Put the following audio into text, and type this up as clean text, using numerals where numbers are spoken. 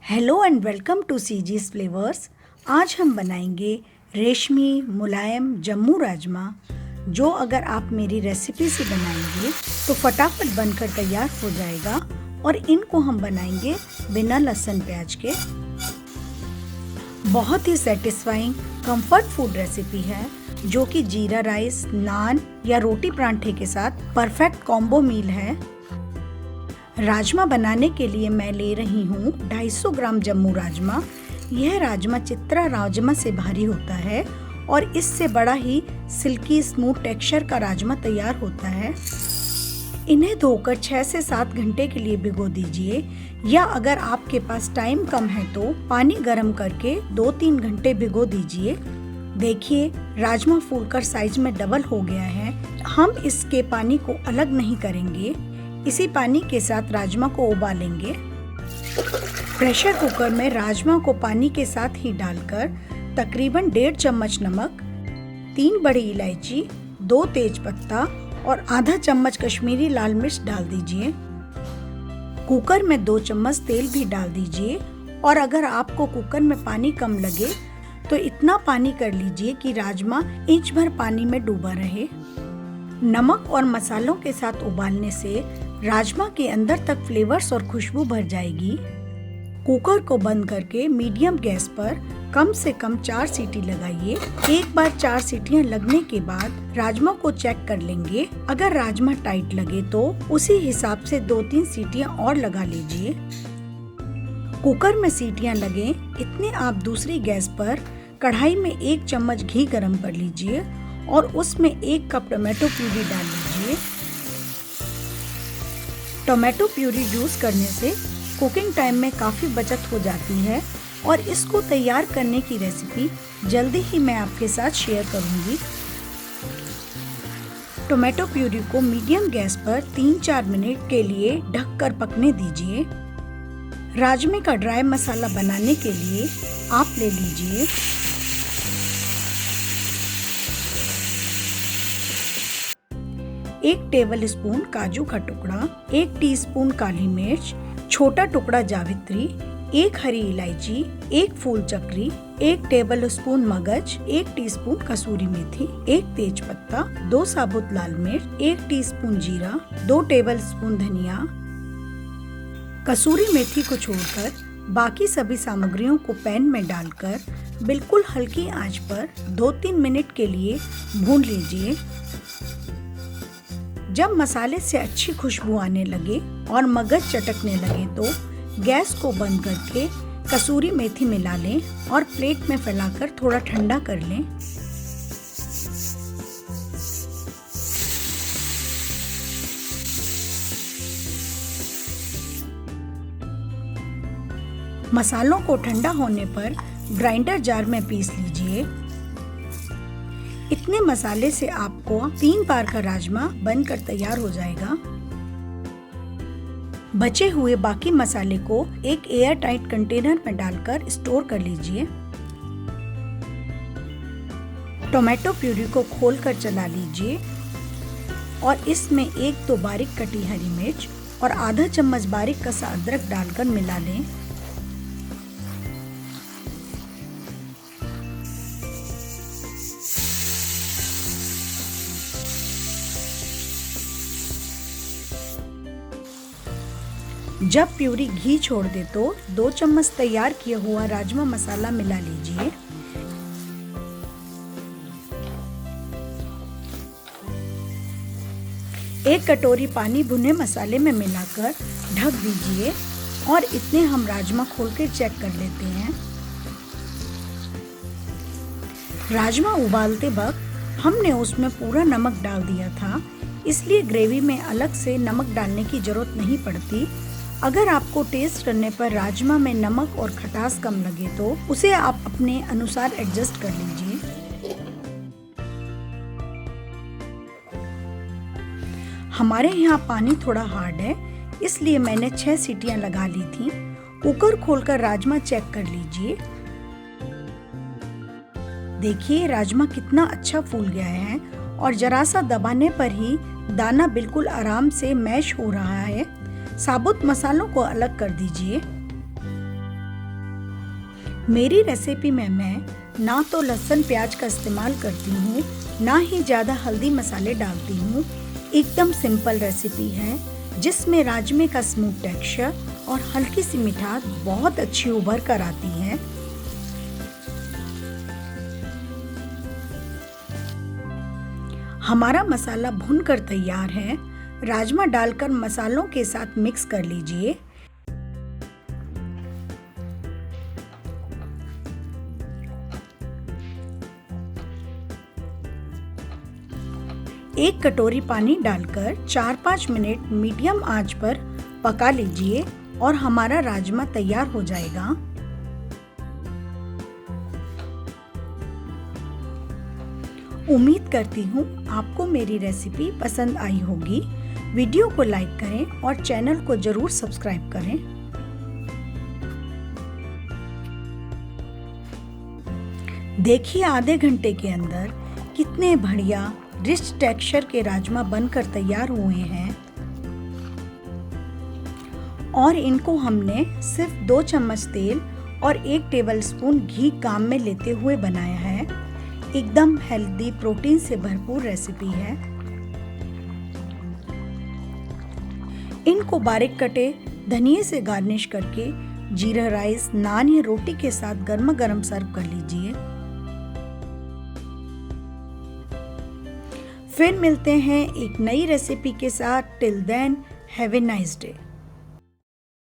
Hello and welcome to CG's flavours. आज हम बनाएंगे रेशमी मुलायम जम्मू राजमा, जो अगर आप मेरी रेसिपी से बनाएंगे तो फटाफट बनकर तैयार हो जाएगा। और इनको हम बनाएंगे बिना लहसुन प्याज के। बहुत ही सेटिस्फाइंग कंफर्ट फूड रेसिपी है, जो कि जीरा राइस, नान या रोटी परांठे के साथ परफेक्ट कॉम्बो मील है। राजमा बनाने के लिए मैं ले रही हूँ 250 ग्राम जम्मू राजमा। यह राजमा चित्रा राजमा से भारी होता है और इससे बड़ा ही सिल्की स्मूथ टेक्सचर का राजमा तैयार होता है। इन्हें धोकर 6 से 7 घंटे के लिए भिगो दीजिए, या अगर आपके पास टाइम कम है तो पानी गर्म करके 2-3 घंटे भिगो दीजिए। देखिए, राजमा फूलकर साइज में डबल हो गया है। हम इसके पानी को अलग नहीं करेंगे, इसी पानी के साथ राजमा को उबालेंगे। प्रेशर कुकर में राजमा को पानी के साथ ही डालकर तकरीबन 1.5 चम्मच नमक, 3 बड़ी इलायची, 2 तेज पत्ता और आधा चम्मच कश्मीरी लाल मिर्च डाल दीजिए। कुकर में 2 चम्मच तेल भी डाल दीजिए, और अगर आपको कुकर में पानी कम लगे तो इतना पानी कर लीजिए कि राजमा इंच भर पानी में डूबा रहे। नमक और मसालों के साथ उबालने से राजमा के अंदर तक फ्लेवर्स और खुशबू भर जाएगी। कुकर को बंद करके मीडियम गैस पर कम से कम 4 सीटी लगाइए। एक बार 4 सीटियां लगने के बाद राजमा को चेक कर लेंगे। अगर राजमा टाइट लगे तो उसी हिसाब से 2-3 सीटियां और लगा लीजिए। कुकर में सीटियां लगे इतने आप दूसरी गैस पर कढ़ाई में 1 चम्मच घी गरम कर लीजिए और उसमें 1 कप टोमेटो प्यूरी डाल लीजिए। टोमेटो प्यूरी यूज करने से कुकिंग टाइम में काफ़ी बचत हो जाती है, और इसको तैयार करने की रेसिपी जल्दी ही मैं आपके साथ शेयर करूंगी। टोमेटो प्यूरी को मीडियम गैस पर 3-4 मिनट के लिए ढककर पकने दीजिए। राजमे का ड्राई मसाला बनाने के लिए आप ले लीजिए 1 टेबल स्पून काजू का टुकड़ा, 1 टीस्पून काली मिर्च, छोटा टुकड़ा जावित्री, 1 हरी इलायची, 1 फूल चक्री, 1 टेबल स्पून मगज, 1 टीस्पून कसूरी मेथी, 1 तेज पत्ता, 2 साबुत लाल मिर्च, 1 टीस्पून जीरा, 2 टेबल स्पून धनिया। कसूरी मेथी को छोड़कर बाकी सभी सामग्रियों को पैन में डालकर बिल्कुल हल्की आंच पर 2-3 मिनट के लिए भून लीजिए। जब मसाले से अच्छी खुशबू आने लगे और मगज चटकने लगे तो गैस को बंद करके कसूरी मेथी मिला लें और प्लेट में फैलाकर थोड़ा ठंडा कर लें। मसालों को ठंडा होने पर ग्राइंडर जार में पीस लीजिए। इतने मसाले से आपको 3 बार का राजमा बनकर तैयार हो जाएगा। बचे हुए बाकी मसाले को एक एयर टाइट कंटेनर में डालकर स्टोर कर लीजिए। टोमेटो प्यूरी को खोलकर चला लीजिए और इसमें 1-2 बारीक कटी हरी मिर्च और आधा चम्मच बारीक कसा अदरक डालकर मिला लें। जब प्यूरी घी छोड़ दे तो 2 चम्मच तैयार किया हुआ राजमा मसाला मिला लीजिए। एक कटोरी पानी भुने मसाले में मिलाकर ढक दीजिए, और इतने हम राजमा खोलकर चेक कर लेते हैं। राजमा उबालते वक्त हमने उसमें पूरा नमक डाल दिया था, इसलिए ग्रेवी में अलग से नमक डालने की जरूरत नहीं पड़ती। अगर आपको टेस्ट करने पर राजमा में नमक और खटास कम लगे तो उसे आप अपने अनुसार एडजस्ट कर लीजिए। हमारे यहाँ पानी थोड़ा हार्ड है, इसलिए मैंने 6 सीटियां लगा ली थी। कुकर खोलकर राजमा चेक कर लीजिए। देखिए, राजमा कितना अच्छा फूल गया है और जरा सा दबाने पर ही दाना बिल्कुल आराम से मैश हो रहा है। साबुत मसालों को अलग कर दीजिए। मेरी रेसिपी में मैं ना तो लहसुन प्याज का इस्तेमाल करती हूँ, ना ही ज़्यादा हल्दी मसाले डालती हूँ। एकदम सिंपल रेसिपी है जिसमें राजमे का स्मूथ टेक्सचर और हल्की सी मिठास बहुत अच्छी उभर कर आती है। हमारा मसाला भूनकर तैयार है। राजमा डालकर मसालों के साथ मिक्स कर लीजिए। एक कटोरी पानी डालकर 4-5 मिनट मीडियम आंच पर पका लीजिए और हमारा राजमा तैयार हो जाएगा। उम्मीद करती हूँ आपको मेरी रेसिपी पसंद आई होगी। वीडियो को लाइक करें और चैनल को जरूर सब्सक्राइब करें। देखिए आधे घंटे के अंदर कितने बढ़िया रिच टेक्सचर के राजमा बनकर तैयार हुए हैं और इनको हमने सिर्फ 2 चम्मच तेल और 1 टेबलस्पून घी काम में लेते हुए बनाया है। एकदम हेल्दी प्रोटीन से भरपूर रेसिपी है। इनको बारीक कटे धनिये से गार्निश करके जीरा राइस, नान या रोटी के साथ गर्मा गर्म सर्व कर लीजिए। फिर मिलते हैं एक नई रेसिपी के साथ। Till then have a nice day.